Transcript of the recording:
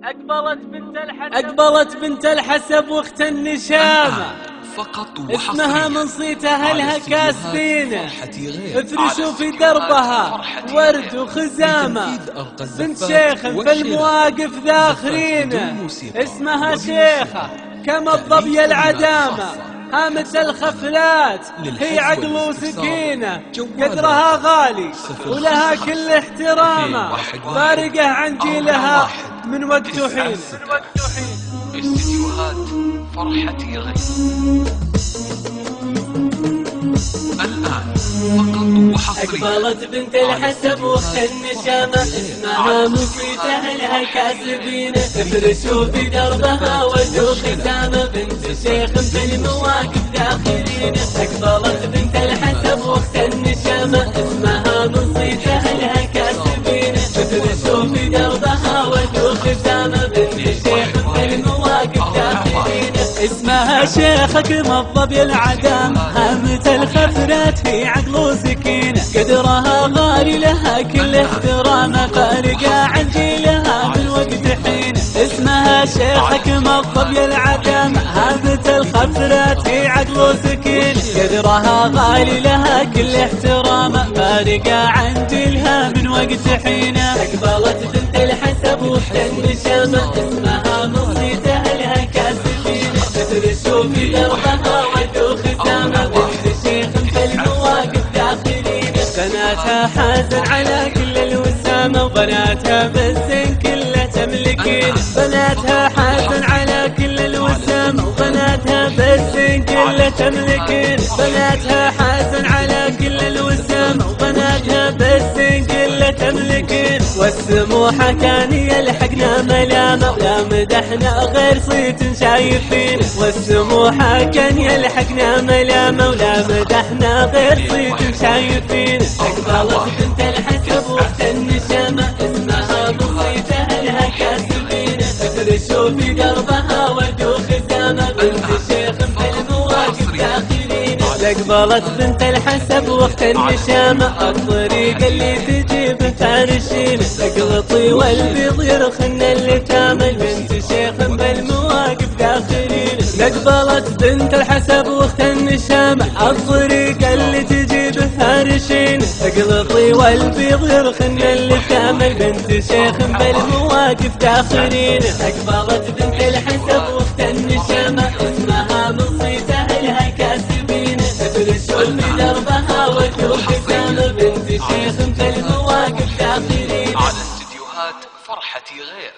أقبلت بنت الحسب واخت النشامة، اسمها من صيت أهلها كاسبينه، افرشوا في دربها ورد وخزامة، بنت شيخ في المواقف ذاخرينه، اسمها شيخة كما الظبي العدامة، هامة الخفلات هي عقل وسكينة، قدرها غالي ولها كل احترامه، فارقة عن جيلها من وقت وحين. استديوهات فرحتي غير الآن فقط وحصريا. أقبلت بنت الحسب واخت النشامة، اسمها من صيت أهلها كاسبينه، افرشوا في دربها ورد ختامة، بنت شيخ في المواقف داخلينه. أقبلت بنت الحسب واخت النشامة، اسمها من صيت أهلها كاسبينه، افرشوا في دربها ورد ختامة، بنت شيخ في المواقف داخلينه. اسمها شيخة كما الظبي العدامة، هامة الخفرات هي عقل وسكينة، قدرها غالي لها كل احترامه، فارقة عن جيلها من وقت حين. اسمها شيخة كما الظبي العدامة، هامة الخفرات هي عقل وسكينة، قدرها غالي لها كل احترامه، فارقة عن جيلها من وقت حين. أقبلت بنت الحسب واخت النشامة، اسمها من صيت أهلها كاسبينه، افرشوا في دربها ورد ختامة، بنت شيخ في المواقف داخلينه. بناتها حازن على كل الوسامة، وبناتها بالزين كله تملكين، بناتها حازن على كل الوسامة، وبناتها بالزين كله تملكين، بناتها حازن على كل الوسامة، وبناتها بالزين كله تملكين. والسموحة كان يلحقنا ملامة، ولا مدحنا غير صيت شايفين، والسموحة كان يلحقنا ملامة، ولا مدحنا غير صيت شايفين. أقبلت بنت الحسب واخت النشامة، اسمها من صيت أهلها كاسبينه، افرشوا في دربها ورد وخزامة، بنت شيخ في المواقف داخلينه. أقبلت بنت الحسب واخت النشامة، الطريق اللي تجيب فارشينه، اقلطي والبيض يرخن اليتامى، بنت شيخ بالمواقف داخلين. أقبلت بنت الحسب واخت النشامة، الطريق اللي تجيب فارشين، اقلطي والبيض يرخن اليتامى، بنت شيخ بالمواقف داخلين. أقبلت بنت الحسب واخت النشامة، اسمها من صيت أهلها كاسبينه، افرشوا في دربها ورد وختامة، بنت شيخ في المواقف داخلين. على استديوهات فرحتي غير.